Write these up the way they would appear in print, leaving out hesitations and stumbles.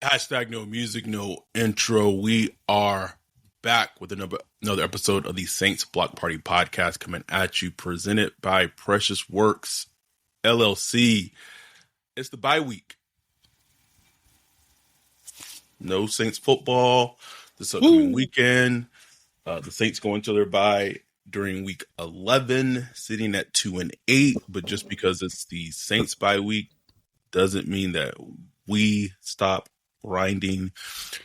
Hashtag no music, no intro. We are back with another episode of the Saints Block Party podcast coming at you, presented by Precious Works LLC. It's the bye week. No Saints football this upcoming weekend. The Saints go into their bye during week 11, sitting at 2-8. But just because it's the Saints bye week doesn't mean that we stop grinding.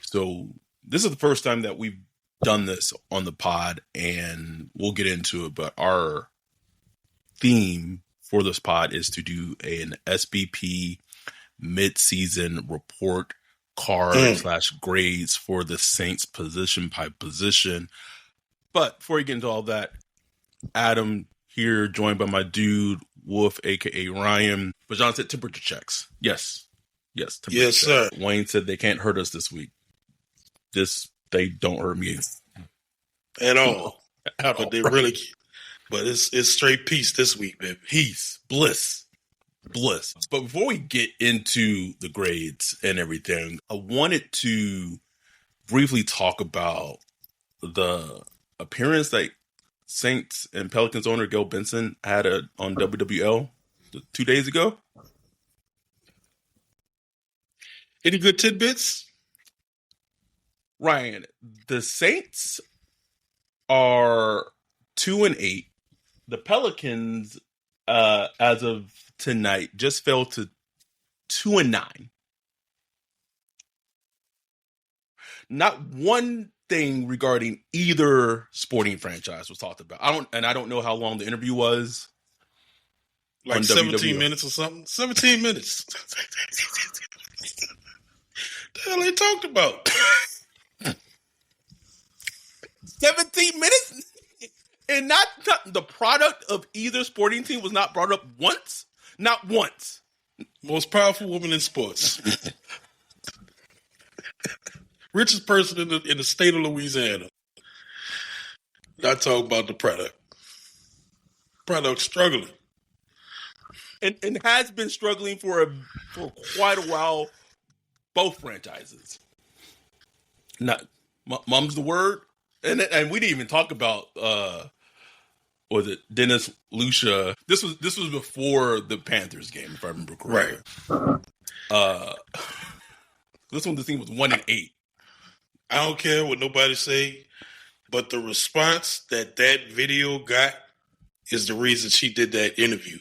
So this is the first time that we've done this on the pod, and we'll get into it. But our theme for this pod is to do an SBP mid-season report card / grades for the Saints position by position. But before we get into all that, Adam here, joined by my dude Wolf, aka Ryan. But John said temperature checks. Yes, yes, sir. Wayne said they can't hurt us this week. They don't hurt me at all. But they really can't. But it's straight peace this week, baby. Peace, bliss. But before we get into the grades and everything, I wanted to briefly talk about the appearance that Saints and Pelicans owner Gayle Benson had on WWL 2 days ago. Any good tidbits? Ryan, the Saints are 2-8. The Pelicans, as of tonight, just fell to 2-9. Not one thing regarding either sporting franchise was talked about. I don't know how long the interview was. Like 17 minutes or something. 17 minutes. The hell they talked about? 17 minutes? And not the product of either sporting team was not brought up once? Not once. Most powerful woman in sports. Richest person in the state of Louisiana. Not talking about the product. Product struggling. And has been struggling for quite a while, both franchises. Not mum's the word. And we didn't even talk about was it Dennis Lucia? This was before the Panthers game, if I remember correctly. Right. This one, the team was 1-8. I don't care what nobody say, but the response that video got is the reason she did that interview.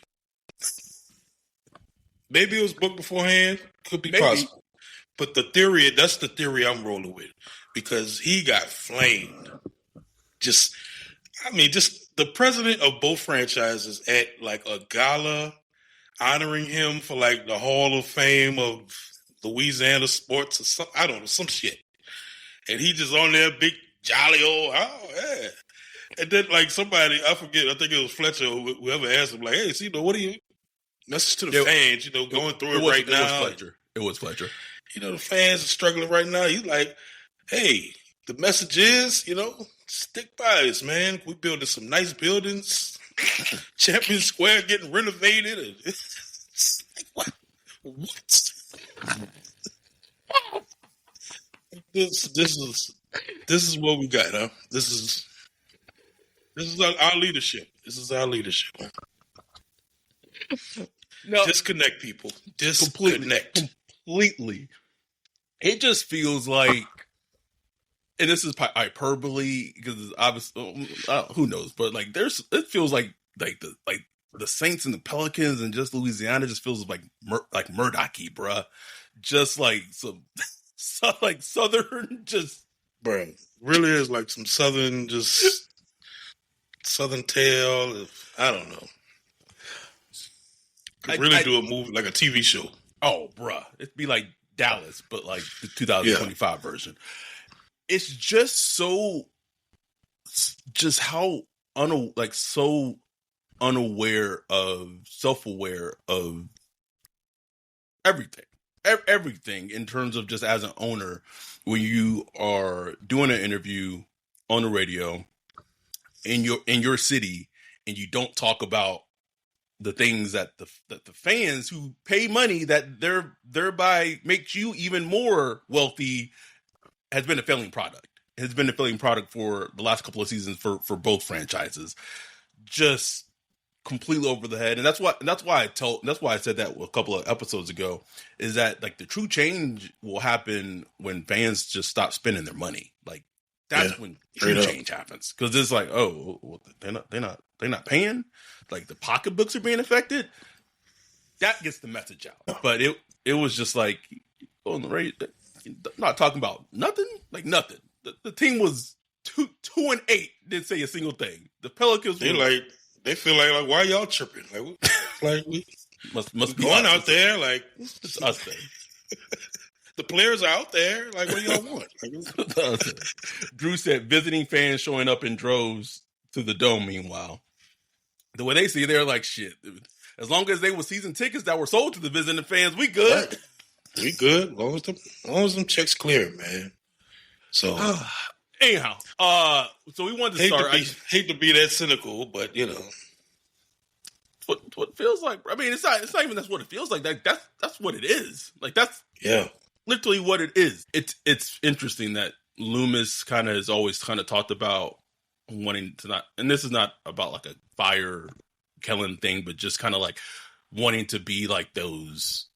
Maybe it was booked beforehand. Could be possible. But that's the theory I'm rolling with. Because he got flamed. Just the president of both franchises at like a gala honoring him for like the Hall of Fame of Louisiana sports or something. I don't know, some shit. And he just on there, big jolly old, yeah. And then like somebody, I forget, I think it was Fletcher, whoever asked him, like, hey, see, what do you message to the fans, going through it right now. It was Fletcher. The fans are struggling right now. He's like, hey, the message is, stick by us, man. We're building some nice buildings. Champion Square getting renovated. It's like, what? This is what we got, huh? This is our leadership. This is our leadership. No, disconnect, people. Disconnect. Completely. It just feels like, and this is hyperbole because obviously, who knows? But like, it feels like the Saints and the Pelicans and just Louisiana just feels like Murdoch-y, bruh. Just like some like Southern, just bruh. Really is like some Southern tale. I don't know. Could really do a movie like a TV show. Oh, bruh, it'd be like Dallas, but like the 2025 version. It's just so, how so unaware of, self-aware of everything in terms of just as an owner, when you are doing an interview on the radio in your city and you don't talk about the things that the fans who pay money that thereby makes you even more wealthy has been a failing product. Has been a failing product for the last couple of seasons for both franchises. Just completely over the head, and that's why I said that a couple of episodes ago, is that like the true change will happen when fans just stop spending their money. Like that's when true change happens, because it's like, oh, well, they're not paying, like the pocketbooks are being affected. That gets the message out. But it was just like on the right, not talking about nothing, like nothing. The team was 2-8, didn't say a single thing. The Pelicans they feel like why y'all tripping? Like we must be going out there, like it's us thing. The players are out there, like what do y'all want? Like, Drew said visiting fans showing up in droves to the dome. Meanwhile, the way they see it, they're like, shit. As long as they were season tickets that were sold to the visiting fans, we good. Right. We good. As long as them checks clear, man. So anyhow, so we wanted to start. Hate to be that cynical, but you know, what it feels like. I mean, it's not even that's what it feels like. That's what it is. Like that's literally what it is. It's interesting that Loomis kind of has always kind of talked about wanting to not, and this is not about like a fire Kellen thing, but just kind of like wanting to be like those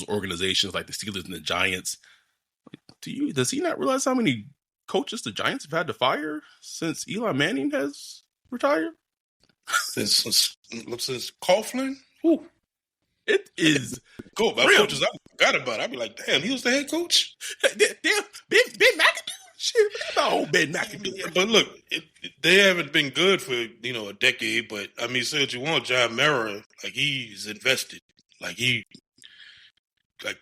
organizations like the Steelers and the Giants. Does he not realize how many coaches the Giants have had to fire since Eli Manning has retired? Since Coughlin? Whew. It is cool. My coaches I forgot about. I'd be like, damn, he was the head coach? Damn, Ben McAdoo? Shit, forget about old Ben McAdoo. But look, they haven't been good for, a decade, but I mean, say what you want, John Mara, like he's invested. Like he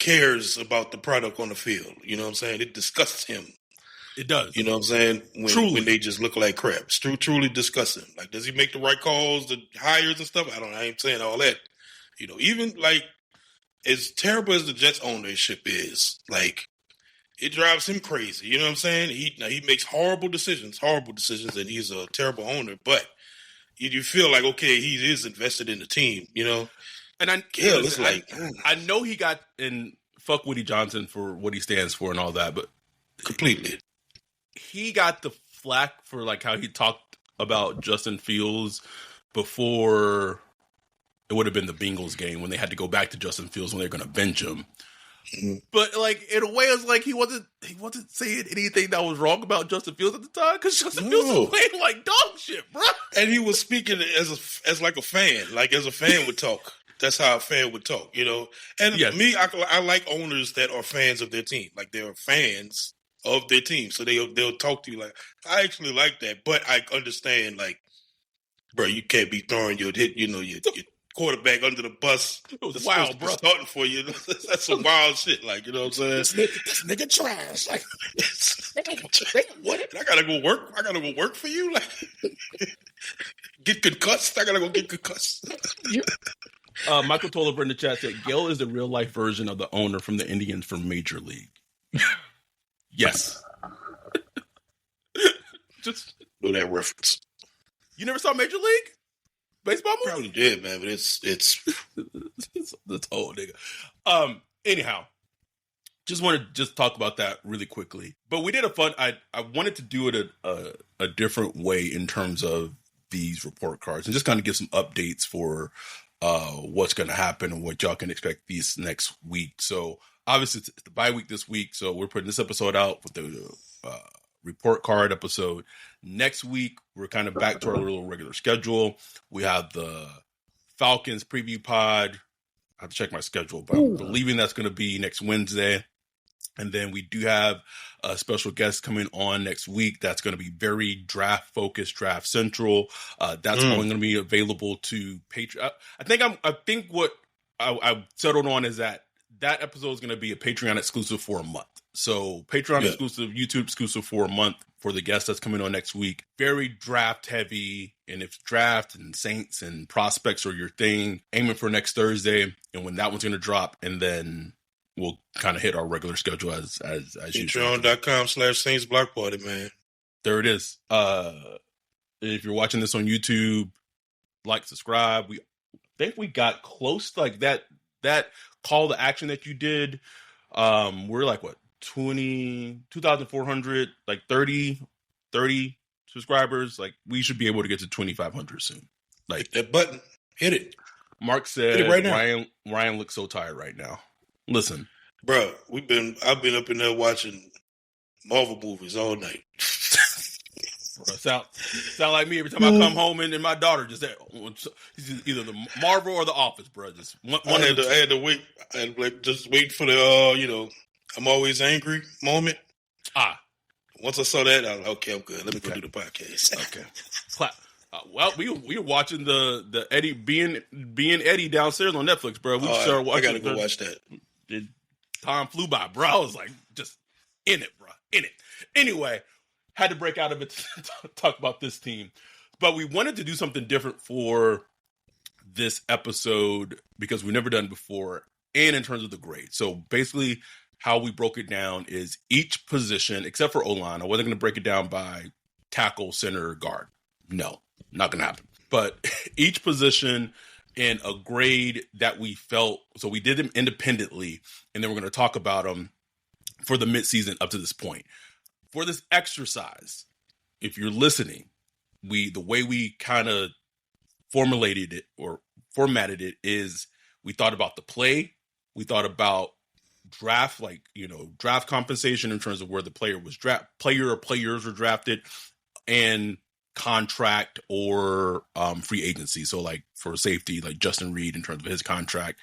cares about the product on the field. You know what I'm saying? It disgusts him. It does. You know what I'm saying? When they just look like crap. It's truly disgusting. Like, does he make the right calls, the hires and stuff? I don't know. I ain't saying all that. Even like as terrible as the Jets ownership is, like it drives him crazy. You know what I'm saying? He makes horrible decisions, and he's a terrible owner. But you feel like, okay, he is invested in the team, And I know he got in fuck Woody Johnson for what he stands for and all that, but completely. He got the flack for like how he talked about Justin Fields before it would have been the Bengals game when they had to go back to Justin Fields when they're going to bench him. Mm-hmm. But like in a way, it's like he wasn't saying anything that was wrong about Justin Fields at the time, because Justin Fields was playing like dog shit, bro. And he was speaking as like a fan, like as a fan would talk. That's how a fan would talk, And me, I like owners that are fans of their team, like they're fans of their team, so they'll talk to you like, I actually like that, but I understand, like, bro, you can't be throwing your quarterback under the bus. It was wild, bro. Starting for you, that's some wild shit, like, you know what I'm saying? This nigga trash. Like, what? I gotta go work. I gotta go work for you. Like, get concussed. I gotta go get concussed. Michael Tolliver in the chat said Gayle is the real life version of the owner from the Indians from Major League. Yes. Just know that reference. You never saw Major League Baseball movie? Probably did, man, but it's that's old, nigga. Anyhow, just want to talk about that really quickly. But we did a fun. I wanted to do it a different way in terms of these report cards and just kind of give some updates for what's going to happen and what y'all can expect these next week. So obviously it's the bye week this week, so we're putting this episode out with the report card episode. Next week we're kind of back to our little regular schedule. We have the Falcons preview pod. I have to check my schedule, but I'm believing that's going to be next Wednesday. And then we do have a special guest coming on next week. That's going to be very draft focused, draft central. That's only going to be available to Patreon. I think what I settled on is that episode is going to be a Patreon exclusive for a month. So Patreon exclusive, YouTube exclusive for a month for the guest that's coming on next week. Very draft heavy. And if draft and Saints and prospects are your thing, aiming for next Thursday. And when that one's going to drop, and then we'll kind of hit our regular schedule as usual. Patreon.com/Saints Block Party, man. There it is. If you're watching this on YouTube, like, subscribe. We think we got close to like that call to action that you did. We're like what 2,400, like 30 subscribers. Like we should be able to get to 2,500 soon. Like hit that button, hit it. Mark said, right now. Ryan looks so tired right now. Listen, bro, I've been up in there watching Marvel movies all night. Sound like me every time I come home and my daughter just either the Marvel or the Office, bro. Just I had to wait. I had to like, just wait for the I'm always angry moment. Once I saw that, I was like, okay, I'm good. Let me go do the podcast. Okay. Well, we were watching the Eddie being Eddie downstairs on Netflix, bro. We started watching. I gotta go watch that. Time flew by, bro. I was like, just in it, bro, in it. Anyway. Had to break out of it to talk about this team. But we wanted to do something different for this episode because we've never done it before, and in terms of the grade. So basically how we broke it down is each position, except for O-line, I wasn't going to break it down by tackle, center, guard. No, not going to happen. But each position in a grade that we felt, so we did them independently, and then we're going to talk about them for the midseason up to this point. For this exercise, if you're listening, the way we kind of formulated it or formatted it is we thought about the play, we thought about draft, like, draft compensation in terms of where the player was player or players were drafted, and contract or free agency. So like for safety, like Justin Reed in terms of his contract,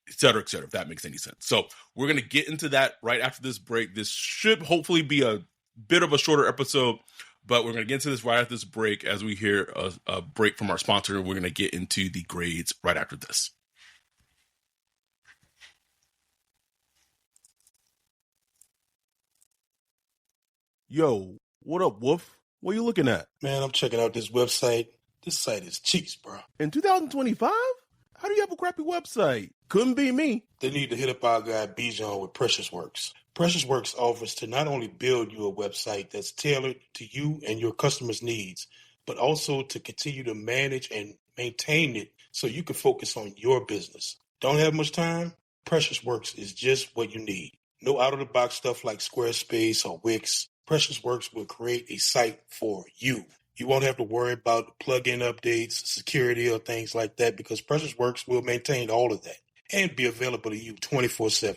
et cetera, if that makes any sense. So we're going to get into that right after this break. This should hopefully be a bit of a shorter episode, but we're going to get into this right after this break as we hear a break from our sponsor. We're going to get into the grades right after this. Yo, what up, Wolf? What are you looking at? Man, I'm checking out this website. This site is cheap, bro. In 2025? How do you have a crappy website? Couldn't be me. They need to hit up our guy Bijan with Precious Works. Precious Works offers to not only build you a website that's tailored to you and your customers' needs, but also to continue to manage and maintain it so you can focus on your business. Don't have much time? Precious Works is just what you need. No out-of-the-box stuff like Squarespace or Wix. Precious Works will create a site for you. You won't have to worry about plug-in updates, security, or things like that because Precious Works will maintain all of that and be available to you 24/7.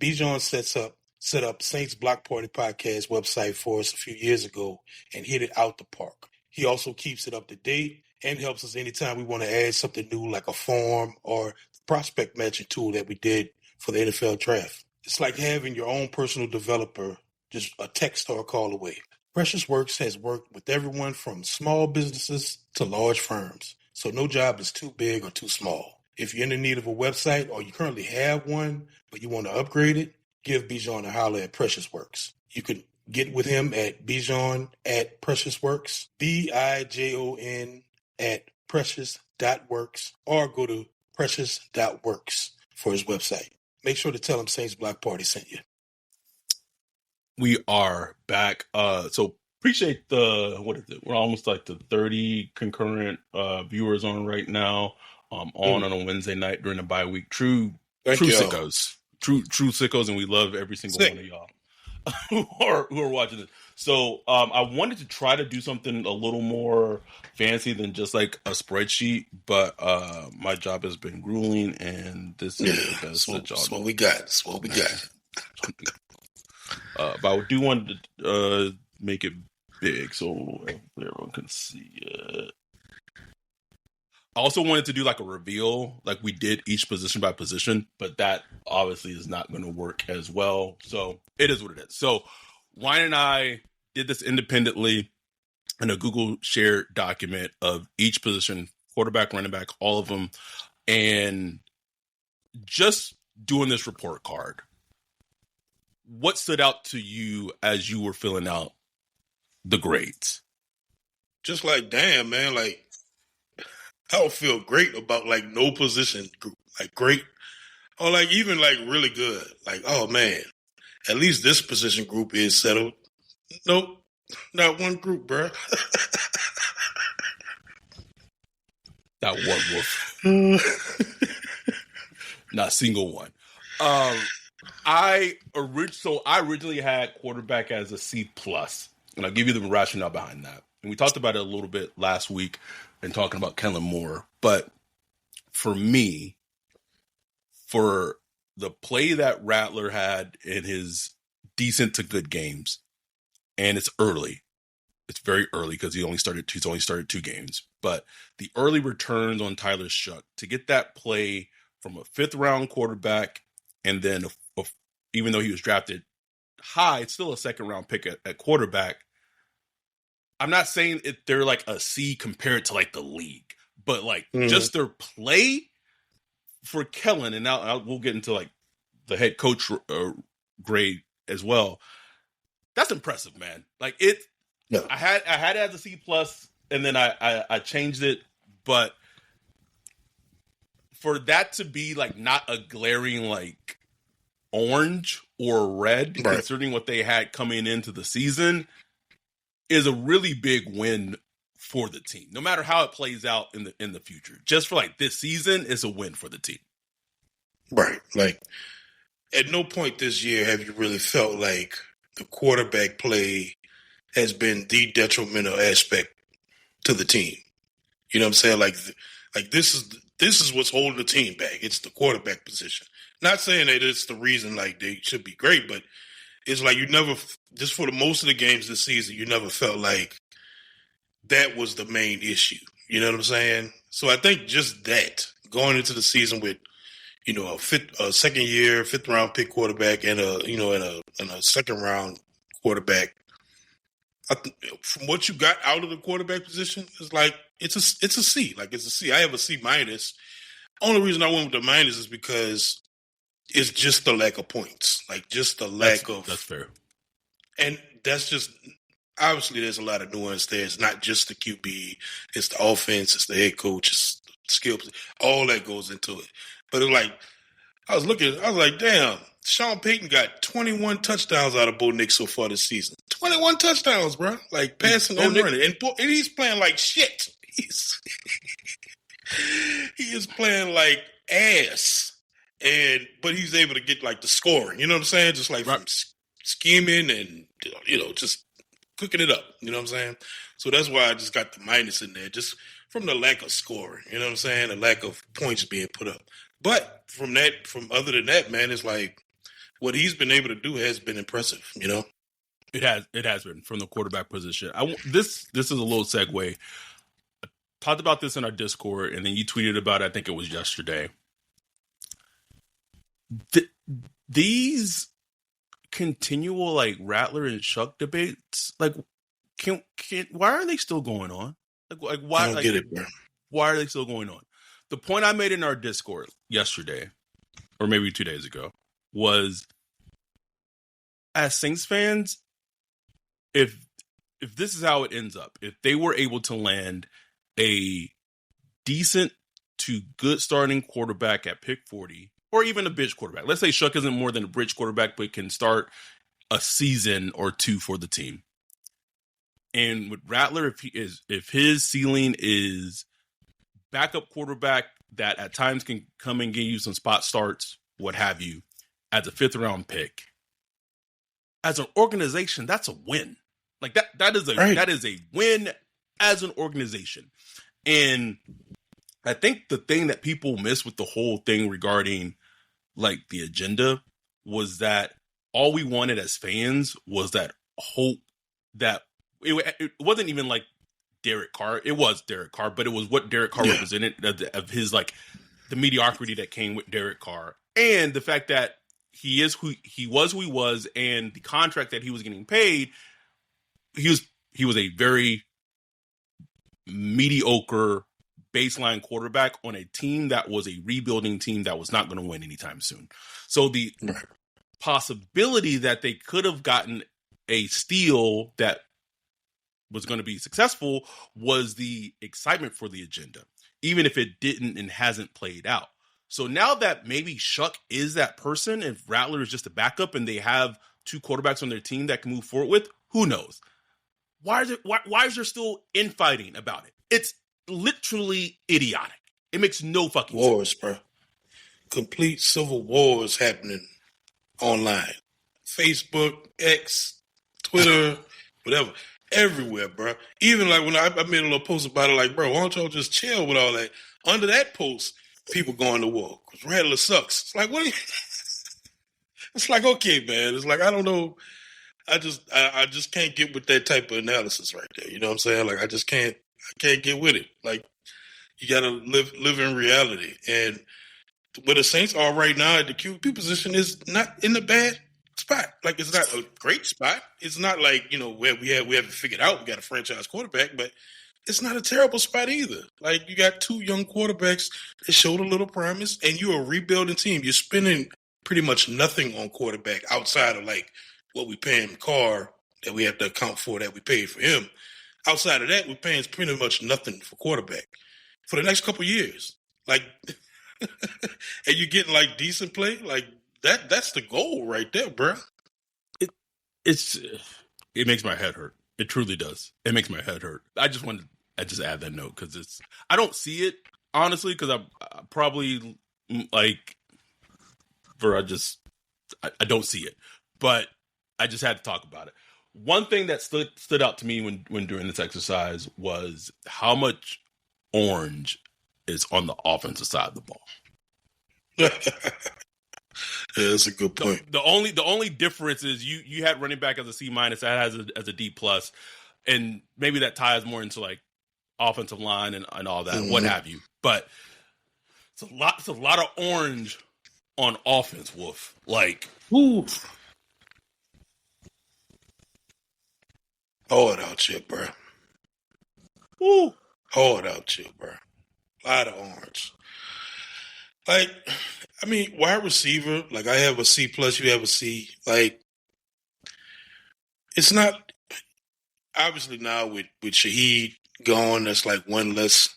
Bijan set up Saints Block Party Podcast website for us a few years ago and hit it out the park. He also keeps it up to date and helps us anytime we want to add something new like a form or the prospect matching tool that we did for the NFL draft. It's like having your own personal developer just a text or a call away. Precious Works has worked with everyone from small businesses to large firms, so no job is too big or too small. If you're in the need of a website or you currently have one, but you want to upgrade it, give Bijan a holler at Precious Works. You can get with him at Bijan at Precious Works, Bijon at precious.works, or go to precious.works for his website. Make sure to tell him Saints Block Party sent you. We are back. So appreciate what is it? We're almost like the 30 concurrent viewers on right now. On a Wednesday night during the bye week. True sickos. True sickos, and we love every single one of y'all who are watching this. So I wanted to try to do something a little more fancy than just like a spreadsheet, but my job has been grueling, and this is the best that y'all. That's what we got. That's what we got. But I do want to make it big so everyone can see it. I also wanted to do like a reveal, like we did each position by position, but that obviously is not going to work as well. So it is what it is. So Ryan and I did this independently in a Google shared document of each position, quarterback, running back, all of them, and just doing this report card. What stood out to you as you were filling out the grades? Just like, damn, man, like, I don't feel great about like no position group, like great, or like even like really good. Like, oh man, at least this position group is settled. Nope, not one group, bro. That one wolf. Not a single one. I originally had quarterback as a C plus, and I'll give you the rationale behind that. And we talked about it a little bit last week and talking about Kellen Moore. But for me, for the play that Rattler had in his decent to good games, and it's early. It's very early because he's only started 2 games. But the early returns on Tyler Shough, to get that play from a 5th round quarterback, and then even though he was drafted high, it's still a 2nd round pick at quarterback. I'm not saying they're like a C compared to like the league, but like just their play for Kellen, and now we'll get into like the head coach grade as well. That's impressive, man. Like it. Yeah. I had it as a C plus, and then I changed it, but for that to be like not a glaring like orange or red, right, considering what they had coming into the season, is a really big win for the team. No matter how it plays out in the future, just for like this season, it's a win for the team. Right. Like at no point this year have you really felt like the quarterback play has been the detrimental aspect to the team. You know what I'm saying? Like this is what's holding the team back. It's the quarterback position. Not saying that it's the reason like they should be great, but it's like you never, just for the most of the games this season, you never felt like that was the main issue. You know what I'm saying? So I think just that, going into the season with, you know, a second year, 5th round pick quarterback and a 2nd round quarterback, from what you got out of the quarterback position, it's like it's a C. Like it's a C. I have a C minus. Only reason I went with the minus is because it's just the lack of points. Like just the lack of. That's fair. And that's just obviously there's a lot of nuance there. It's not just the QB. It's the offense. It's the head coach. It's skills. All that goes into it. But it's like I was like, damn. Sean Payton got 21 touchdowns out of Bo Nix so far this season. 21 touchdowns, bro. Like passing and running. And he's playing like shit. He is playing like ass. But he's able to get like the scoring. You know what I'm saying? Just like from scheming and, you know, just cooking it up. You know what I'm saying? So that's why I just got the minus in there. Just from the lack of scoring. You know what I'm saying? The lack of points being put up. But from other than that, man, it's like, what he's been able to do has been impressive, you know? It has been from the quarterback position. This is a little segue. I talked about this in our Discord, and then you tweeted about it, I think it was yesterday. These continual like Rattler and Shough debates, like why are they still going on? Like why? I don't get it, bro. Why are they still going on? The point I made in our Discord yesterday, or maybe 2 days ago, was as Saints fans, if this is how it ends up, if they were able to land a decent to good starting quarterback at pick 40, or even a bridge quarterback, let's say Shough isn't more than a bridge quarterback, but can start a season or two for the team. And with Rattler, if his ceiling is backup quarterback that at times can come and give you some spot starts, what have you, as a 5th round pick, as an organization, that's a win. Like that is a win as an organization. And I think the thing that people miss with the whole thing regarding like the agenda was that all we wanted as fans was that hope that it wasn't even like Derek Carr. It was Derek Carr, but it was what Derek Carr represented of his like the mediocrity that came with Derek Carr, and the fact that he was who he was, and the contract that he was getting paid, he was a very mediocre baseline quarterback on a team that was a rebuilding team that was not going to win anytime soon. So the possibility that they could have gotten a steal that was going to be successful was the excitement for the agenda, even if it didn't and hasn't played out. So now that maybe Shough is that person, if Rattler is just a backup and they have 2 quarterbacks on their team that can move forward with, who knows? Why is there still infighting about it? It's literally idiotic. It makes no fucking sense. Bro. Complete civil wars happening online. Facebook, X, Twitter, whatever. Everywhere, bro. Even like when I made a little post about it, like, bro, why don't y'all just chill with all that? Under that post, people going to war. Because Rattler sucks. It's like, what? It's like, okay, man. It's like, I don't know. I just can't get with that type of analysis right there. You know what I'm saying? Like, I can't get with it. Like, you got to live in reality. And where the Saints are right now at the QB position is not in a bad spot. Like, it's not a great spot. It's not like, where we haven't figured out we got a franchise quarterback, but it's not a terrible spot either. Like, you got two young quarterbacks that showed a little promise, and you're a rebuilding team. You're spending pretty much nothing on quarterback outside of, like, what we paying Carr that we have to account for that we paid for him. Outside of that, we're paying pretty much nothing for quarterback for the next couple of years. Like, and you're getting, like, decent play? Like, that's the goal right there, bro. It makes my head hurt. It truly does. It makes my head hurt. I just add that note because I don't see it, honestly, because I probably, like, I don't see it. But I just had to talk about it. One thing that stood out to me when doing this exercise was how much orange is on the offensive side of the ball. Yeah, that's a good point. The only difference is you had running back as a C-, that as a D+, and maybe that ties more into like offensive line and all that, what have you. But it's a lot of orange on offense, Wolf. Like, ooh. Hold out you, bro. Ooh. Hold out you, bro. A lot of orange. Like, I mean, wide receiver, like I have a C+, you have a C. Like, it's not, obviously now with Shaheed gone, that's like one less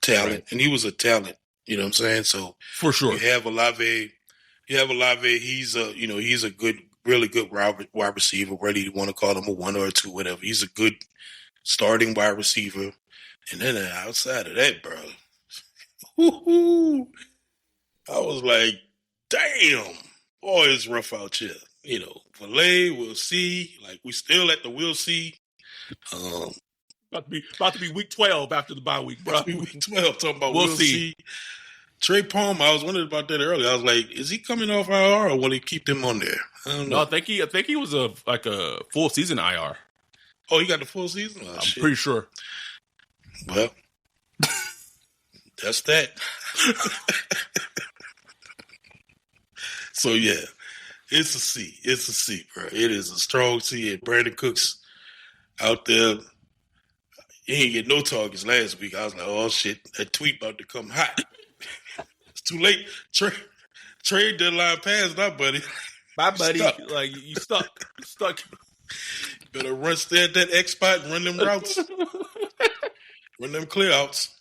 talent. Right. And he was a talent, you know what I'm saying? So, for sure. You have Olave, he's a good, really good wide receiver, whether you want to call him a one or a two, whatever. He's a good starting wide receiver. And then outside of that, bro, I was like, damn, boy, it's rough out here. Valet, we'll see. Like, we still at the we'll see. About to be week 12 after the bye week, bro. Week 12, talking about we'll see. Trey Palmer, I was wondering about that earlier. I was like, is he coming off IR or will he keep them on there? I don't know. No, I think he was a full season IR. Oh, he got the full season? Oh, I'm pretty sure. Well, that's that. So, yeah, it's a C. It's a C, bro. It is a strong C. And Brandon Cooks out there, he ain't get no targets last week. I was like, oh, shit, that tweet about to come hot. It's too late. Trade deadline passed now, buddy. Bye, buddy. Like, you stuck. You stuck. Better stay at that X spot and run them routes. Run them clear outs.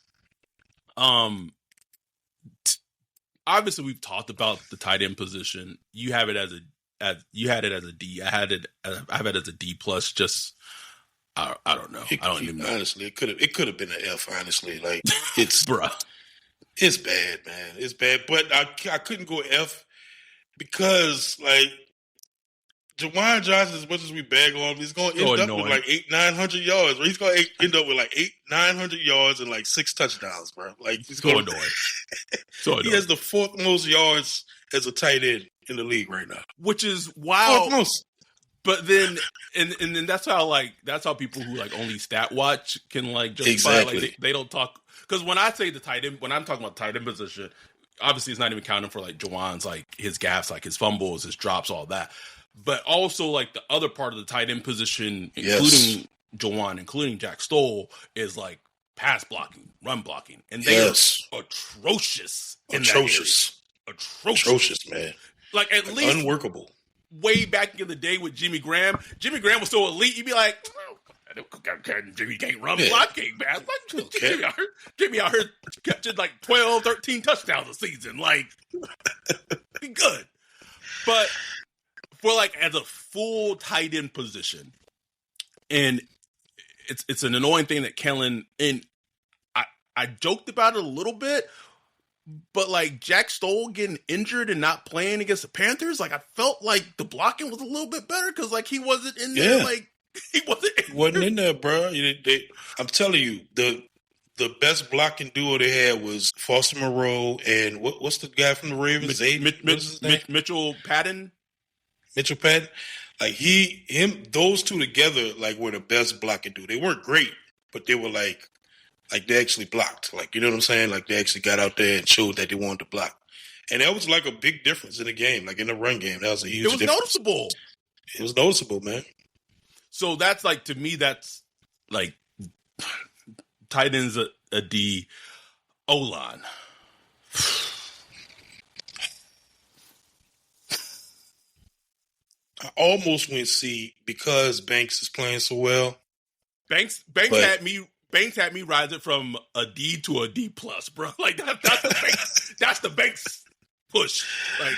Obviously, we've talked about the tight end position. You have it you had it as a D. I have it as a D+. Just I don't know. I don't even know. Honestly, it could have been an F. Honestly, like it's bruh. It's bad, man. It's bad. But I couldn't go F because like Jawan Johnson, as much as we bag on him, he's going to end up with like 800-900 yards. Or he's going to end up with like 800-900 yards and like 6 touchdowns, bro. Like he's so annoying. So annoying. He has the 4th most yards as a tight end in the league right now, which is wild. 4th most. But then, and then that's how people who like only stat watch can like justify. Exactly. Like they don't talk, because when I say the tight end, when I'm talking about tight end position, obviously it's not even counting for like Jawan's like his gaffes, like his fumbles, his drops, all that. But also, like, the other part of the tight end position, including Jawan, including Jack Stoll, is, like, pass blocking, run blocking. And they are atrocious. Atrocious, man. Like, at least... unworkable. Way back in the day with Jimmy Graham. Jimmy Graham was so elite, you'd be like, Jimmy can't run blocking, man. Like, Jimmy out here catching, like, 12, 13 touchdowns a season. Like, be good. But... for like as a full tight end position, and it's an annoying thing that Kellen, and I joked about it a little bit, But like Jack Stoll getting injured and not playing against the Panthers, like I felt like the blocking was a little bit better because like he wasn't in there. Like he wasn't in there, bro. I'm telling you, the best blocking duo they had was Foster Moreau and what's the guy from the Ravens? Mitchell Patton. Mitchell Patton. Like those two together, like were the best blocking duo. They weren't great, but they were like they actually blocked. Like, you know what I'm saying? Like they actually got out there and showed that they wanted to block. And that was like a big difference in the game, like in the run game. That was a huge difference. It was noticeable. It was noticeable, man. So that's like, to me, that's like tight ends a D O-line. I almost went C because Banks is playing so well. Banks had me rising from a D to a D plus, bro. Like that's the Banks, that's the Banks push. Like,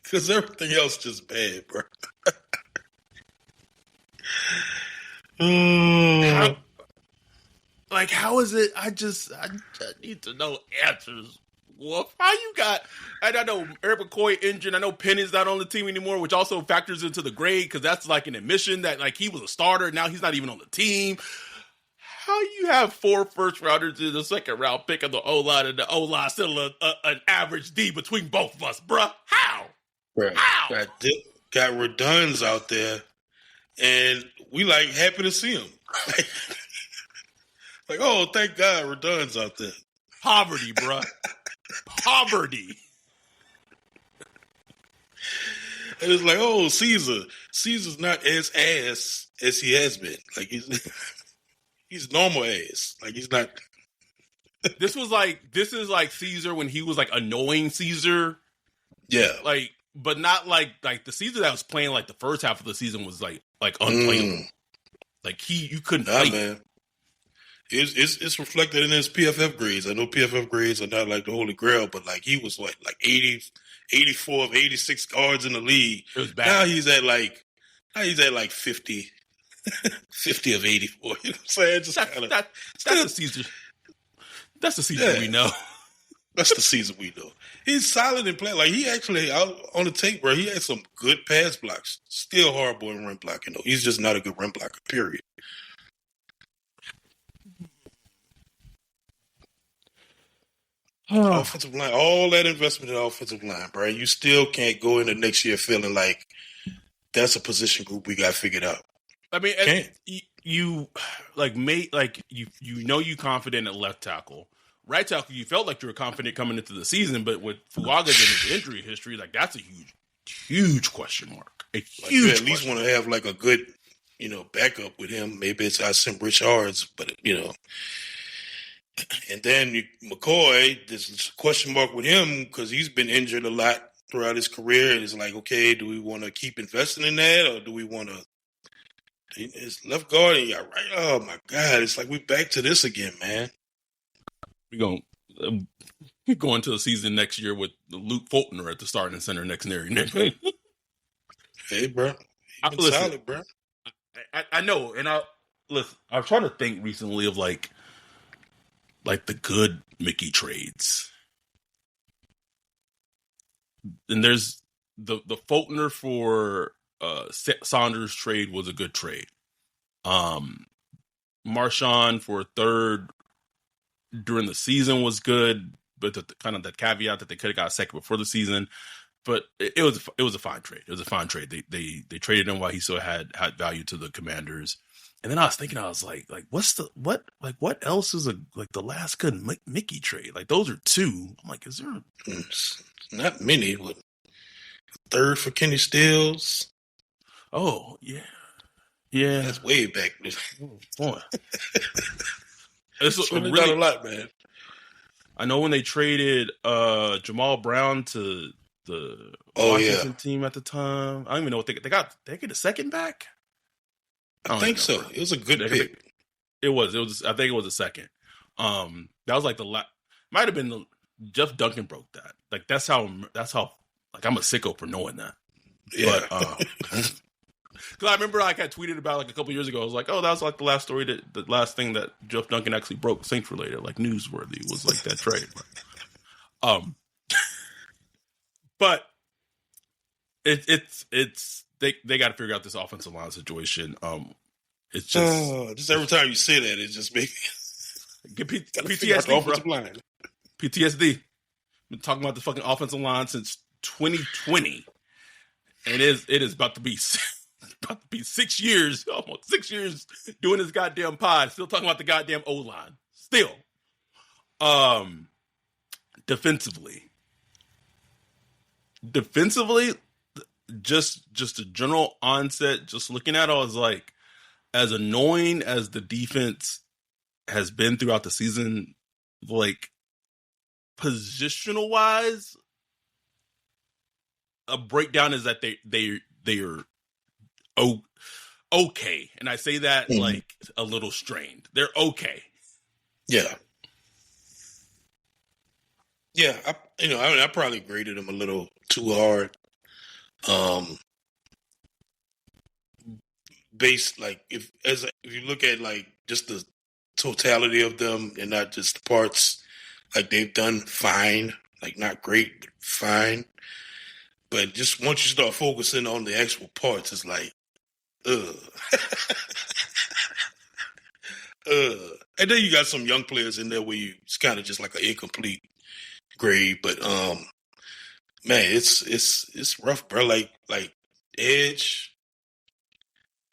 because everything else just bad, bro. How is it? I need to know answers. Well, how you got? I don't know. Eric McCoy injured. I know Penny's not on the team anymore, which also factors into the grade because that's like an admission that like he was a starter. Now he's not even on the team. How you have 4 first rounders in the second round picking the O-line and the O-line still an average D between both of us, bruh? How? Right. How? Got Reduns out there, and we like happy to see him. Like, oh, thank God Reduns out there. Poverty, bruh. Poverty. And it's like, oh, Caesar's not as ass as he has been. Like he's normal ass. Like he's not. This is like Caesar when he was like annoying Caesar. Yeah. Like, but not like the Caesar that was playing like the first half of the season was like unplayable. Like you couldn't play. Man. It's reflected in his PFF grades. I know PFF grades are not like the holy grail, but like he was like 84 of 86 guards in the league. It was bad. Now he's at like 50, 50 of 84. You know what I'm saying? That's the Caesar. That's the Caesar we know. That's the Caesar we know. He's solid in play. Like he actually out on the tape, bro. He had some good pass blocks. Still horrible in run blocking though. He's just not a good run blocker. Period. Offensive line, all that investment in the offensive line, bro. You still can't go into next year feeling like that's a position group we got figured out. I mean, you know you confident at left tackle. Right tackle, you felt like you were confident coming into the season, but with Fuaga's and his injury history, like that's a huge question mark. You at least want to have like a good, backup with him. Maybe it's Richards, but and then McCoy, there's a question mark with him because he's been injured a lot throughout his career. And it's like, okay, do we want to keep investing in that, or do we want to? His left guard, and right. Oh my God, it's like we're back to this again, man. We're going to the season next year with Luke Fulton at the starting center next year. Hey, bro, you've been solid, bro. I know, and I'm trying to think recently of like the good Mickey trades. And there's the Fultner for Saunders trade was a good trade. Marshawn for a third during the season was good, but the kind of the caveat that they could have got a second before the season. But it was a fine trade. It was a fine trade. They traded him while he still had value to the Commanders. And then I was thinking, I was like what else is the last good Mickey trade? Like those are two. I'm like, is there not many? What, third for Kenny Stills? Oh yeah, that's way back. Boy, it's really done a lot, man. I know when they traded Jamal Brown to the Washington team at the time. I don't even know what they got. They get a second back. I think so. It was a good pick. It was. I think it was a second. That was like might have been Jeff Duncan broke that. Like that's how like I'm a sicko for knowing that. Yeah. But, Because I remember like I tweeted about like a couple years ago. I was like, oh, that was like the last thing that Jeff Duncan actually broke Saints related, like newsworthy, was like that trade. But it's they got to figure out this offensive line situation. It's just every time you say that, it just makes get PTSD. Line. PTSD. Been talking about the fucking offensive line since 2020, and it is about to be 6 years, almost 6 years doing this goddamn pod. Still talking about the goddamn O line. Still, defensively, just a general onset. Just looking at it, I was like, as annoying as the defense has been throughout the season, like positional wise, a breakdown is that they are okay, and I say that like a little strained. They're okay. Yeah. I probably graded them a little too hard. Based like if you look at like just the totality of them and not just the parts, like they've done fine, like not great, but fine. But just once you start focusing on the actual parts, it's like, and then you got some young players in there where it's kind of just like an incomplete grade. But man, it's rough, bro. Like edge.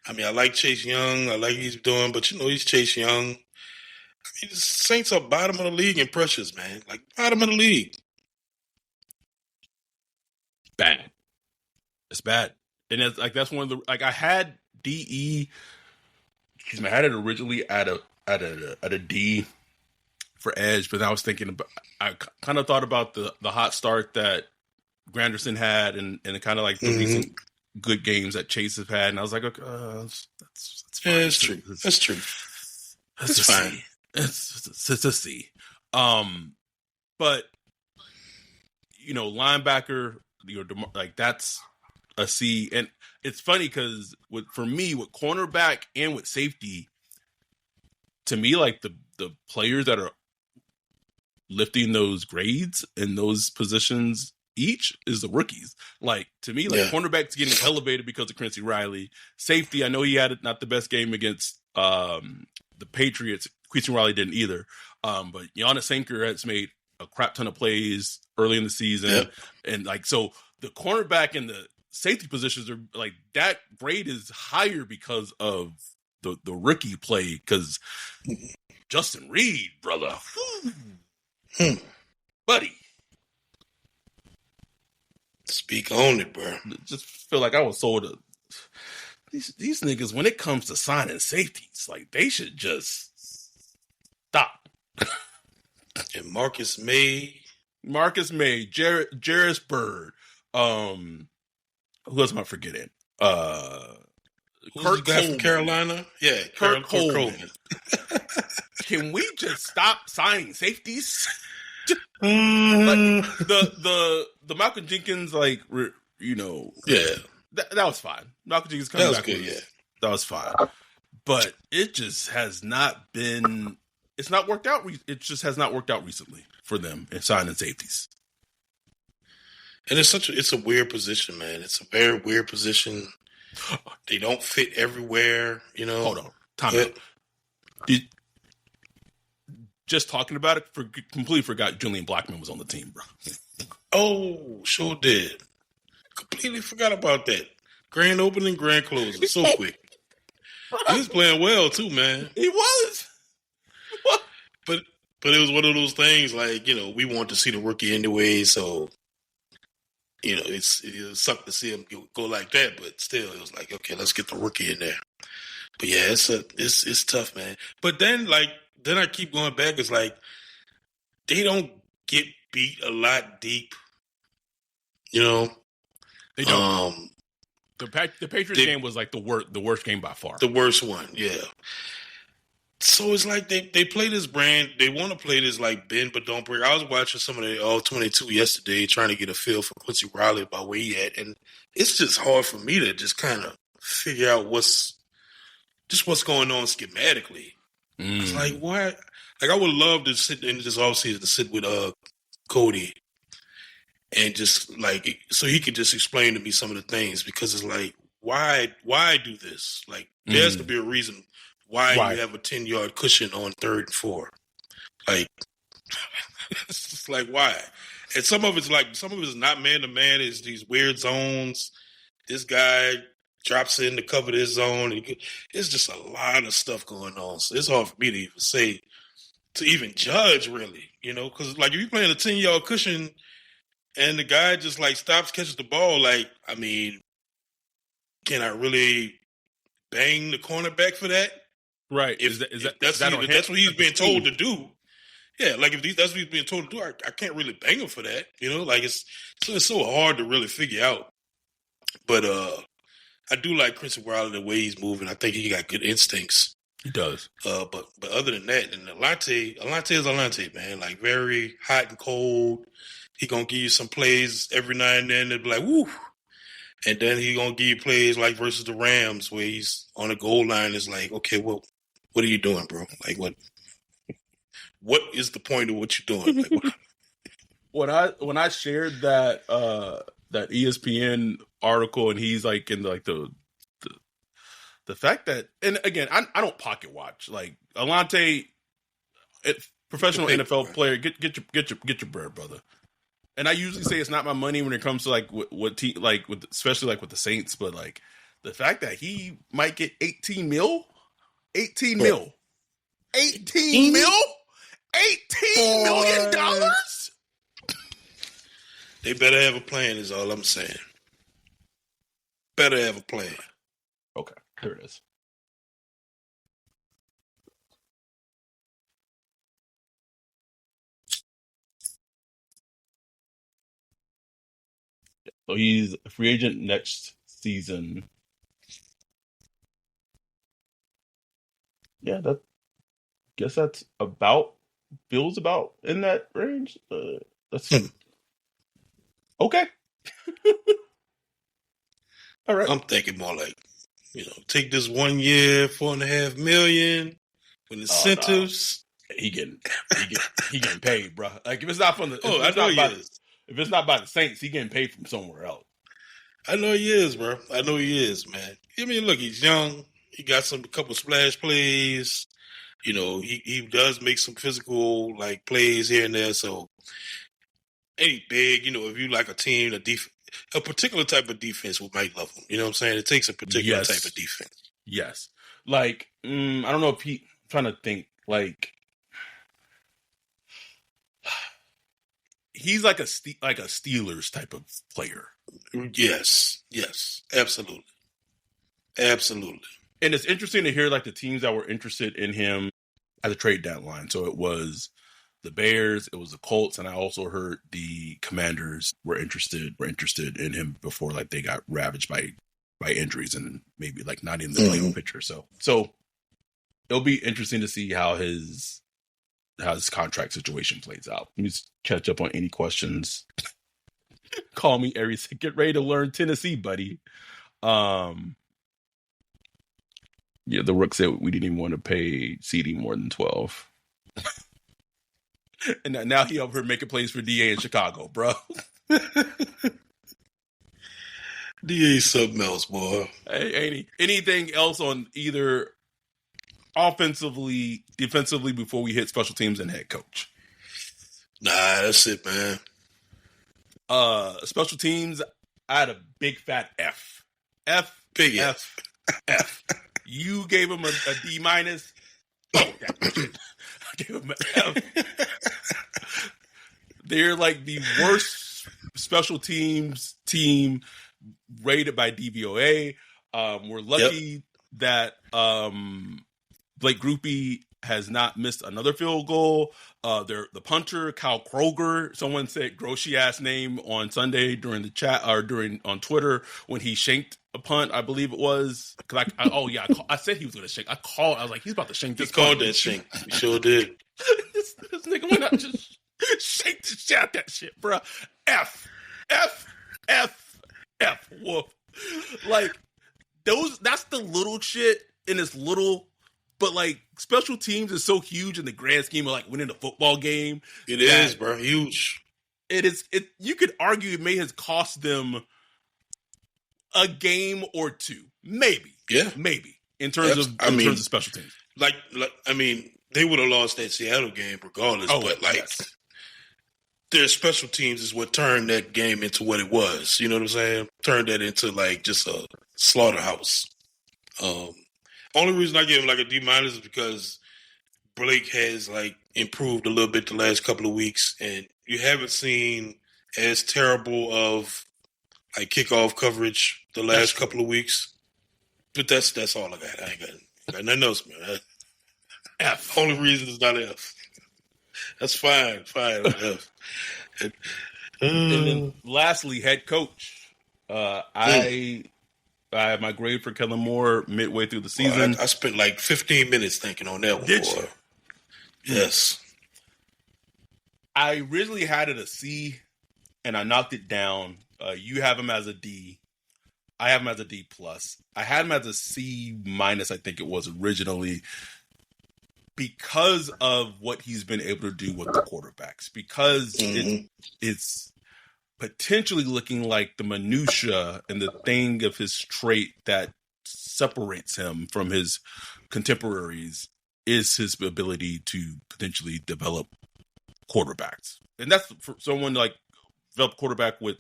I mean, I like Chase Young. I like what he's doing, but he's Chase Young. I mean, the Saints are bottom of the league in pressures, man. Like bottom of the league. Bad. It's bad, and it's like that's one of the like I had DE. Excuse me, I had it originally at a D for edge, but I was thinking about. I kind of thought about the hot start that Granderson had, and kind of like the recent good games that Chase has had, and I was like, okay, that's fine. Yeah, that's true. That's true. That's fine. It's a C. But linebacker, like that's a C, and it's funny because for me with cornerback and with safety, to me like the players that are lifting those grades in those positions each is the rookies. Like to me, like cornerback's getting elevated because of Quincy Riley. Safety, I know he had not the best game against the Patriots. Quincy Riley didn't either. But Giannis Sanker has made a crap ton of plays early in the season, and like so the cornerback and the safety positions are like that grade is higher because of the rookie play. Because Justin Reed, brother, buddy. Speak on it, bro. Just feel like I was sold these niggas when it comes to signing safeties, like they should just stop. And Marcus May, Jarris Bird, who else am I forgetting? Kurt Coleman from Carolina. Yeah, Kurt Coleman. Can we just stop signing safeties? Like the Malcolm Jenkins, like that was fine. Malcolm Jenkins coming back, that was fine. But it just has not been. It's not worked out. It just has not worked out recently for them in signing safeties. And it's a weird position, man. It's a very weird position. They don't fit everywhere, Hold on, time out. Just talking about it, completely forgot Julian Blackmon was on the team, bro. Oh, sure did. Completely forgot about that. Grand opening, grand closing, so quick. He was playing well too, man. He was. But it was one of those things like, we want to see the rookie anyway, so it sucked to see him go like that, but still it was like, okay, let's get the rookie in there. But yeah, it's tough, man. But then then I keep going back. It's like they don't get beat a lot deep. They don't. The Patriots game was like the worst game by far. The worst one, yeah. So it's like they play this brand. They want to play this like bend but don't break. I was watching some of the All-22 yesterday, trying to get a feel for Quincy Riley about where he at, and it's just hard for me to just kind of figure out what's going on schematically. I was like, what? Like, I would love to sit in this offseason to sit with Cody and just like so he could just explain to me some of the things, because it's like, why do this? Like, there has to be a reason why you have a 10-yard cushion on 3rd and 4. Like, it's just like, why? And some of it's not man to man. It's these weird zones. This guy drops in to cover this zone. It's just a lot of stuff going on. So it's hard for me to even say, to even judge, really, because like if you're playing a 10-yard cushion and the guy just like stops, catches the ball, like, I mean, can I really bang the cornerback for that? Right. If that's what he's been told to do. Yeah, like if that's what he's being told to do, I can't really bang him for that. Like it's so hard to really figure out. But I do like Chris Wilder, the way he's moving. I think he got good instincts. He does. But other than that, and Alante is Alante, man. Like, very hot and cold. He gonna give you some plays every now and then. They'll be like, woo. And then he gonna give you plays like versus the Rams, where he's on the goal line. It's like, okay, well, what are you doing, bro? Like, what is the point of what you're doing? Like, when I shared that that ESPN article, and he's like in like the fact that, and again, I don't pocket watch. Like, Alante, professional NFL player, get your bread, brother. And I usually say it's not my money when it comes to like especially like with the Saints, but like the fact that he might get 18 million, $18 million. They better have a plan, is all I'm saying. Better have a plan. Okay, here it is. So he's a free agent next season. Yeah, guess that's feels about in that range. That's okay. All right. I'm thinking more like, take this 1 year, $4.5 million with incentives. No. He getting paid, bro. Like, if it's not from the, if it's not by the Saints, he getting paid from somewhere else. I know he is, bro. I know he is, man. I mean, look, he's young. He got a couple splash plays. He does make some physical like plays here and there. So, any big, if you like a team, a particular type of defense might love him. You know what I'm saying? It takes a particular type of defense. Yes. Like, I don't know if I'm trying to think, like, he's like a Steelers type of player. Yes, absolutely. And it's interesting to hear like the teams that were interested in him at the trade deadline. So it was the Bears, it was the Colts, and I also heard the Commanders were interested in him before like they got ravaged by injuries and maybe like not in the playoff picture. So it'll be interesting to see how his contract situation plays out. Let me just catch up on any questions. Call me Aries. Get ready to learn Tennessee, buddy. Yeah, the Rook said we didn't even want to pay CD more than 12. And now he over here making plays for DA in Chicago, bro. DA's something else, boy. Hey, anything else on either offensively, defensively before we hit special teams and head coach? Nah, that's it, man. Special teams, I had a big fat F. Big F. You gave him a D minus. Oh, I gave him an F. They're like the worst special teams team rated by DVOA. We're lucky that Blake Grupe has not missed another field goal. The punter, Kyle Kroger, someone said grossy ass name on Sunday during the chat or on Twitter when he shanked a punt, I believe it was. Cause I said he was going to shank. I was like, he's about to shank this. He called that shank. He sure did. this nigga went out and just shake the shit out that shit, bro. F. Woof. Like, that's the little shit, and it's little, but like special teams is so huge in the grand scheme of like winning a football game. It is, bro, huge. It is. You could argue it may have cost them a game or two, maybe. Yeah, maybe in terms of special teams. Like I mean, they would have lost that Seattle game regardless. But their special teams is what turned that game into what it was. You know what I'm saying? Turned that into like just a slaughterhouse. Only reason I give him like a D- is because Blake has like improved a little bit the last couple of weeks, and you haven't seen as terrible of like kickoff coverage the last couple of weeks. But that's all I got. I ain't got nothing else, man. F. Only reason is not F. That's fine. F. And then lastly, head coach. I had my grade for Kellen Moore midway through the season. Well, I spent like 15 minutes thinking on that one. Did you? Yes. I originally had it a C, and I knocked it down. You have him as a D. I have him as a D+. I had him as a C-, I think it was originally, because of what he's been able to do with the quarterbacks. Because it's potentially looking like the minutia and the thing of his trait that separates him from his contemporaries is his ability to potentially develop quarterbacks. And that's for someone like develop quarterback with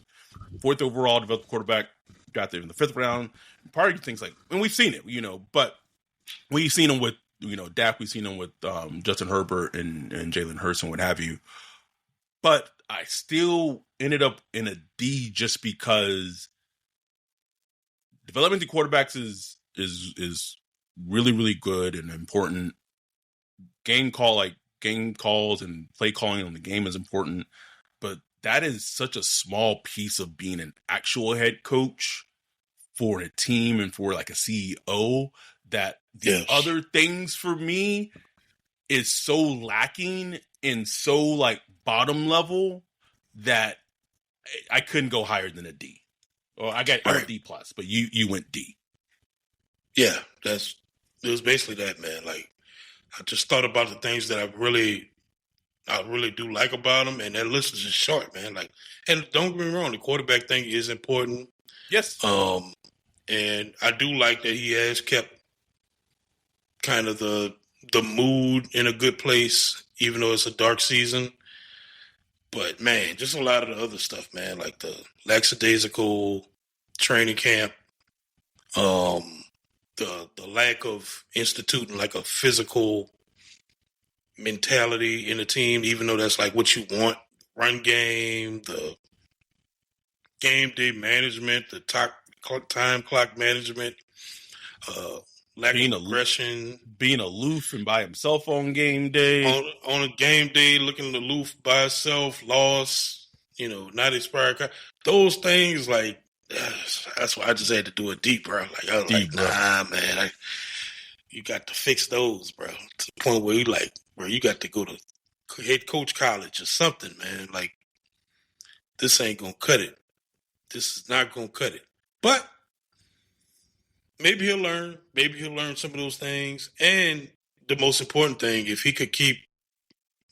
4th overall, develop quarterback, got there in the 5th round. Part of things like, and we've seen it, but we've seen him with, Dak, we've seen him with Justin Herbert and Jalen Hurts and what have you. But I still ended up in a D just because developing the quarterbacks is really, really good and important. Game calls and play calling on the game is important, but that is such a small piece of being an actual head coach for a team and for like a CEO that the other things for me is so lacking and so like bottom level that I couldn't go higher than a D. Well, I got a D+, but you went D. Yeah, it was basically that, man. Like, I just thought about the things that I really do like about him, and that list is just short, man. Like, and don't get me wrong, the quarterback thing is important. Yes. And I do like that he has kept kind of the mood in a good place, even though it's a dark season. But man, just a lot of the other stuff, man, like the lackadaisical training camp, the lack of instituting like a physical mentality in the team, even though that's like what you want. Run game, the game day management, the time clock management, lack of aggression, being aloof and by himself on game day. On a game day, looking aloof by himself, lost, not inspired. Those things, like, that's why I just had to do it deep, bro. Like, I was deep, like, nah, man, you got to fix those, bro. To the point where you got to go to head coach college or something, man. Like, this ain't gonna cut it. This is not gonna cut it. But maybe he'll learn. Maybe he'll learn some of those things. And the most important thing, if he could keep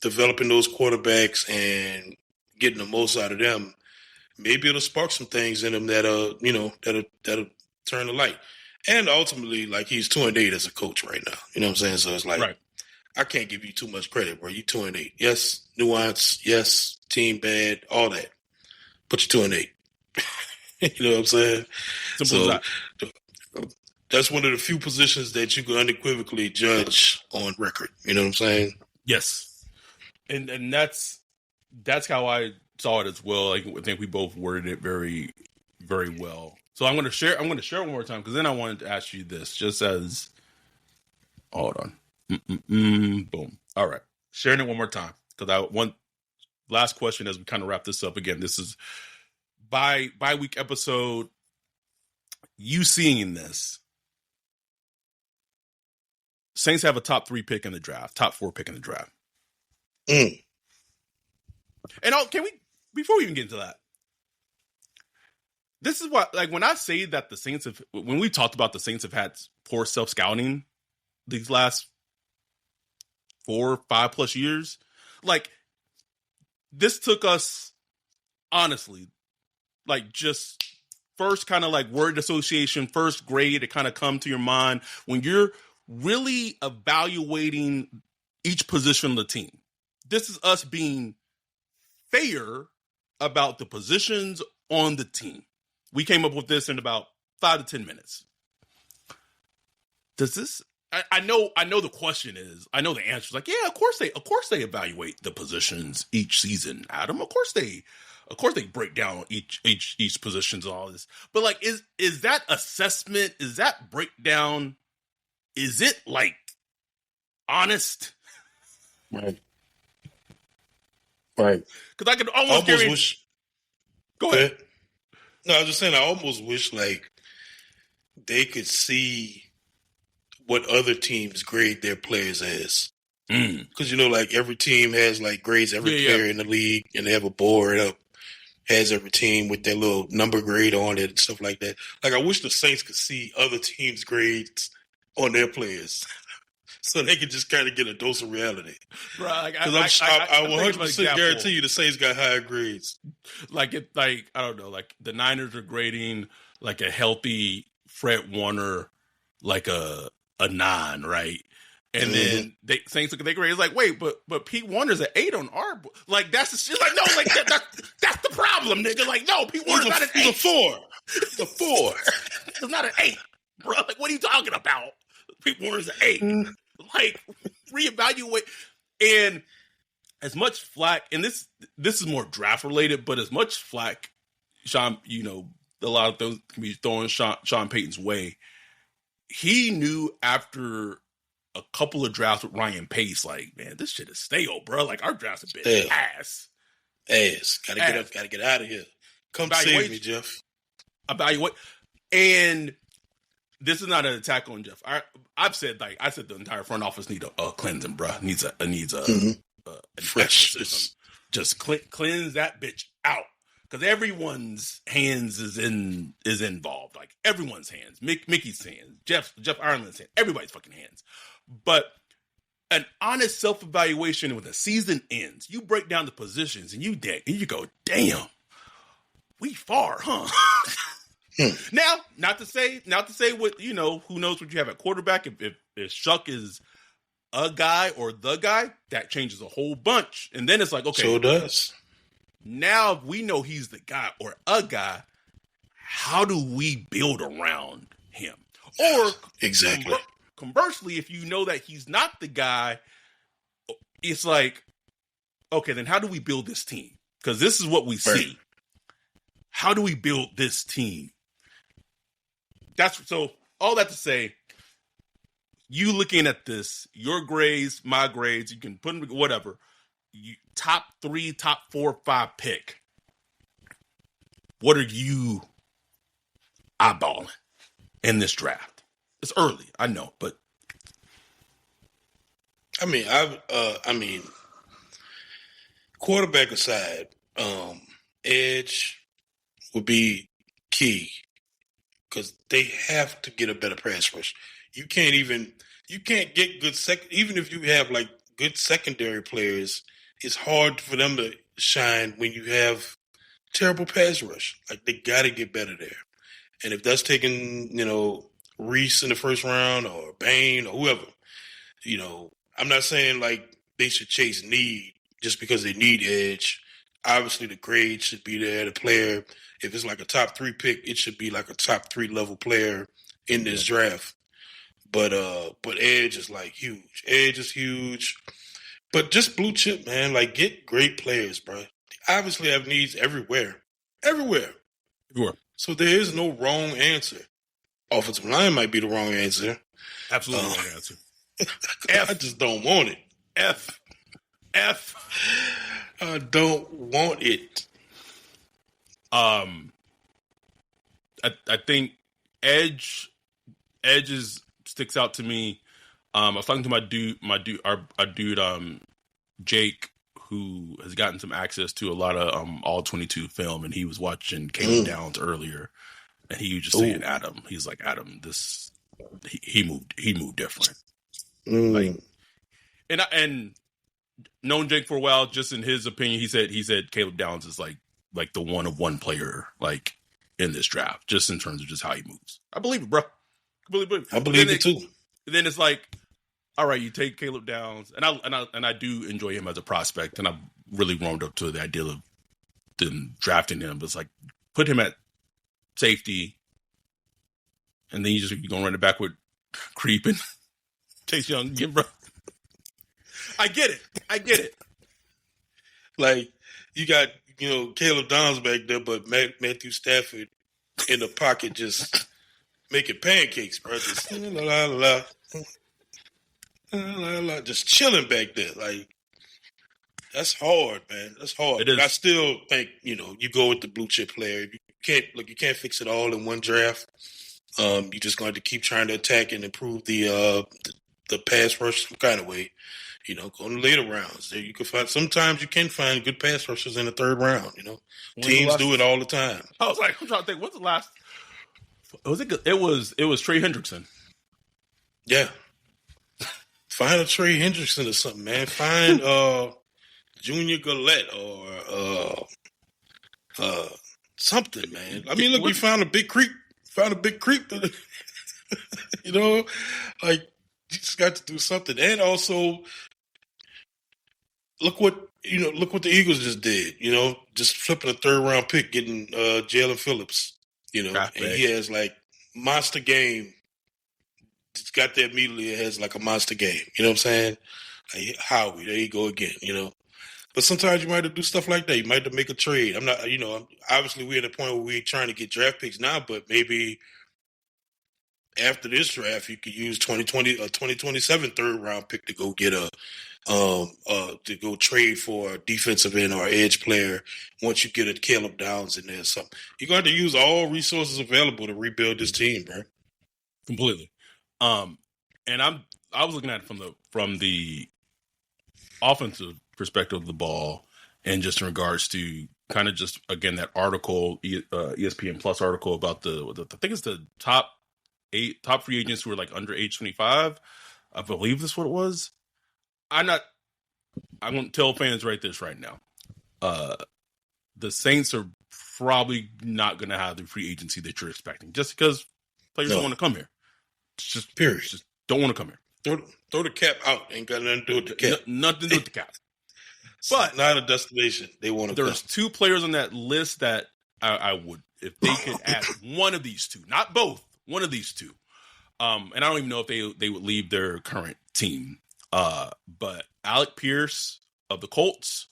developing those quarterbacks and getting the most out of them, maybe it'll spark some things in him that'll turn the light. And ultimately, like, he's 2-8 as a coach right now. You know what I'm saying? So it's like, I can't give you too much credit, bro. You 2-8. Yes, nuance. Yes, team bad. All that. But you're 2-8. You know what I'm saying? So that's one of the few positions that you can unequivocally judge on record. You know what I'm saying? Yes. And that's how I saw it as well. I think we both worded it very, very well. So I'm going to share one more time, because then I wanted to ask you this, just as, hold on. Boom. All right. Sharing it one more time, because I want last question as we kind of wrap this up. Again, this is bi-week episode. You seeing this? Saints have a top 3 pick in the draft, top 4 pick in the draft. And can we, before we even get into that, this is why, like, when I say that when we talked about the Saints have had poor self-scouting these last 4-5+ years, like, this took us, honestly, like, just first kind of like word association, first grade to kind of come to your mind when you're really evaluating each position of the team. This is us being fair about the positions on the team. We came up with this in about 5 to 10 minutes. Does this? I know the question is. I know the answer is like, yeah, of course they evaluate the positions each season, Adam. Of course they break down each positions and all this. But like, is that assessment? Is that breakdown? Is it like honest? Right. Because I could almost wish. Go ahead. No, I was just saying. I almost wish like they could see what other teams grade their players as. Because like every team has like grades every player in the league, and they have a board up, has every team with their little number grade on it and stuff like that. Like I wish the Saints could see other teams' grades on their players, so they could just kind of get a dose of reality. Right? Because I 100% guarantee you the Saints got higher grades. Like I don't know, like the Niners are grading like a healthy Fred Warner like a 9, right? And then Saints look at their grades like, wait, but Pete Warner's an 8 on our book. Like that's the shit. Like no, like that's the problem, nigga. Like no, Pete Warner's not an 8. He's a 4. He's a 4. He's not an 8, bro. Like what are you talking about? Pete Warner's an 8. Like reevaluate. And as much flack, and this is more draft related, but as much flack, Sean, a lot of those can be throwing Sean Payton's way. He knew after a couple of drafts with Ryan Pace, like, man, this shit is stale, bro. Like, our drafts have been ass. Gotta get up, gotta get out of here. Come save me, Jeff. Evaluate. And this is not an attack on Jeff. I've said the entire front office need a cleansing, bro. Needs a fresh. Just cleanse that bitch out. Because everyone's hands is involved. Like everyone's hands. Mickey's hands. Jeff Ireland's hands. Everybody's fucking hands. But an honest self-evaluation when the season ends, you break down the positions and you go, damn, we far, huh? Now, not to say what, who knows what you have at quarterback. If Shuck is a guy or the guy, that changes a whole bunch. And then it's like, okay. So does. Now we know he's the guy or a guy. How do we build around him? Or exactly. Conversely, if you know that he's not the guy, it's like, okay, then how do we build this team? Because this is what we see. How do we build this team? So all that to say, you looking at this, your grades, my grades, you can put them, whatever. Top 3, top 4, 5 pick. What are you eyeballing in this draft? It's early, I know, but I mean, quarterback aside, edge would be key because they have to get a better pass rush. You can't get good even if you have like good secondary players. It's hard for them to shine when you have terrible pass rush. Like they got to get better there. And if that's taking, Reese in the first round or Bain or whoever, I'm not saying like they should chase need just because they need edge. Obviously the grade should be there. The player, if it's like a top 3 pick, it should be like a top 3 level player in this draft. But edge is like huge. Edge is huge. But just blue chip, man, like get great players, bro. They obviously have needs everywhere. Everywhere. So there is no wrong answer. Offensive line might be the wrong answer. Absolutely wrong answer. I just don't want it. F. I don't want it. I think edge sticks out to me. I was talking to my dude, Jake, who has gotten some access to a lot of all 22 film, and he was watching Caleb Downs earlier, and he was just saying, Adam, he's like, Adam, this he moved different. Like, and known Jake for a while, just in his opinion, he said Caleb Downs is like the one of one player like in this draft, just in terms of just how he moves. I believe it, bro. I believe it too. Then it's like, all right, you take Caleb Downs, and I do enjoy him as a prospect, and I've really warmed up to the idea of them drafting him. But it's like, put him at safety, and then you're gonna run it back with Creep and Chase Young again, bro. I get it. Like, you got, Caleb Downs back there, but Matthew Stafford in the pocket just making pancakes, bro. Just just chilling back there. Like, that's hard, man. That's hard. It is. But I still think, you go with the blue chip player. You can't fix it all in one draft. You're just going to keep trying to attack and improve the pass rush some kind of way. Go in the later rounds. There you can find. Sometimes you can find good pass rushers in the third round. Teams do it all the time. I was like, I'm trying to think. What's the last? Was it? It was Trey Hendrickson. Yeah. Find a Trey Hendrickson or something, man. Find Junior Gillette or something, man. I mean, look, we found a big creep. Like, you just got to do something. And also, look what the Eagles just did. Just flipping a third round pick, getting Jalen Phillips. And he has like monster game. It's got there immediately. It has like a monster game. You know what I'm saying? Like, Howie, there you go again. But sometimes you might have to do stuff like that. You might have to make a trade. I'm not. Obviously we're at a point where we're trying to get draft picks now, but maybe after this draft, you could use 2027 third round pick to go get to go trade for a defensive end or edge player. Once you get a Caleb Downs in there or something, you're going to use all resources available to rebuild this team, bro. Completely. And I was looking at it from the offensive perspective of the ball, and just in regards to kind of just, again, that article, ESPN Plus article about I think it's the top free agents who are like under age 25. I believe that's what it was. I'm going to tell fans right now. The Saints are probably not going to have the free agency that you're expecting, just because players don't want to come here. Just period. Just don't want to come here. Throw the cap out. Ain't got nothing to do with the cap. Nothing to do with the cap. But not a destination. They want to. There's two players on that list that I would, if they could add one of these two, not both, one of these two. And I don't even know if they would leave their current team. But Alec Pierce of the Colts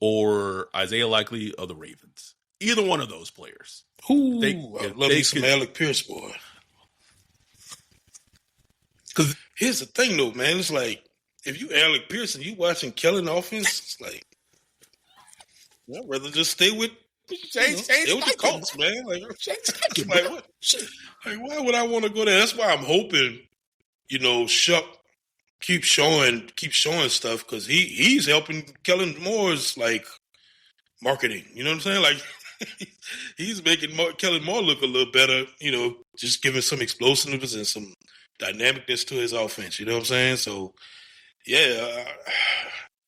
or Isaiah Likely of the Ravens. Either one of those players. Ooh, I love me some Alec Pierce, boy. Because here's the thing, though, man. It's like, if you Alec Pierce and you watching Kellen offense, it's like, I'd rather just stay with the Colts, man. Like, what? Like, why would I want to go there? That's why I'm hoping, Shuck keep showing stuff, because he's helping Kellen Moore's like marketing. You know what I'm saying? Like, he's making Kellen Moore look a little better. Just giving some explosiveness and some dynamicness to his offense. You know what I'm saying? So, yeah,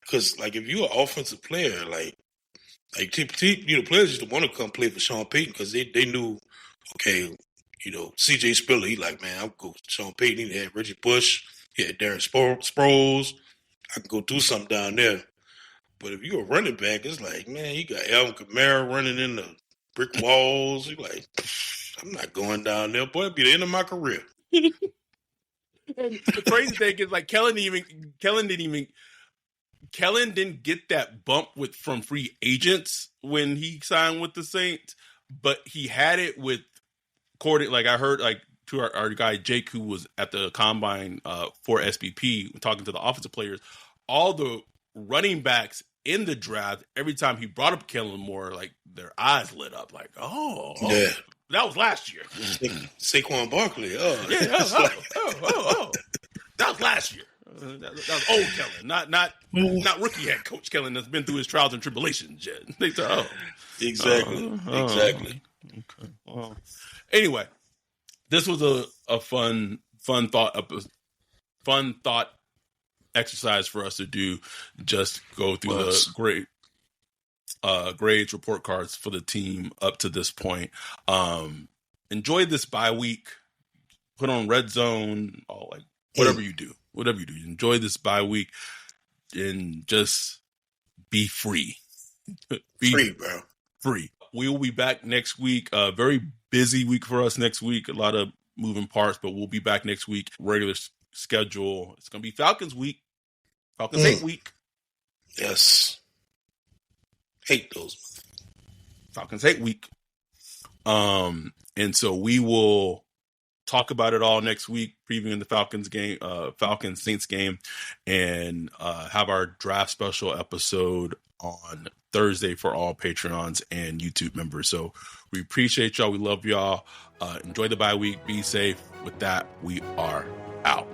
because like, if you're an offensive player, like players used to want to come play for Sean Payton because they knew, okay, C.J. Spiller, he like, man, I'll go with Sean Payton. He had Reggie Bush, he had Darren Sproles. I can go do something down there. But if you're a running back, it's like, man, you got Alvin Kamara running in the brick walls. You're like, I'm not going down there, boy. It'll be the end of my career. And the crazy thing is, like, Kellen didn't get that bump from free agents when he signed with the Saints, but he had it with like I heard, like, to our guy Jake, who was at the combine for SBP, talking to the offensive players, all the running backs in the draft, every time he brought up Kellen Moore, like, their eyes lit up, like, oh yeah. That was last year. Saquon Barkley. Oh, yeah. That was last year. That was old Kellen, not rookie head coach Kellen that's been through his trials and tribulations yet. They said, exactly. Okay. Well, anyway, this was a fun thought exercise for us to do. Just go through the grades, report cards for the team up to this point. Enjoy this bye week. Put on Red Zone, whatever you do. Enjoy this bye week and just be free. Free, bro. Free. We will be back next week. Very busy week for us next week. A lot of moving parts, but we'll be back next week. Regular schedule. It's going to be Falcons week. Falcons 8 week. Yes. Hate those. Falcons 8 week. And so we will talk about it all next week, previewing the Falcons game, Falcons Saints game, and have our draft special episode on Thursday for all Patreons and YouTube members. So we appreciate y'all. We love y'all. Enjoy the bye week. Be safe. With that, we are out.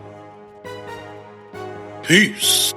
Peace.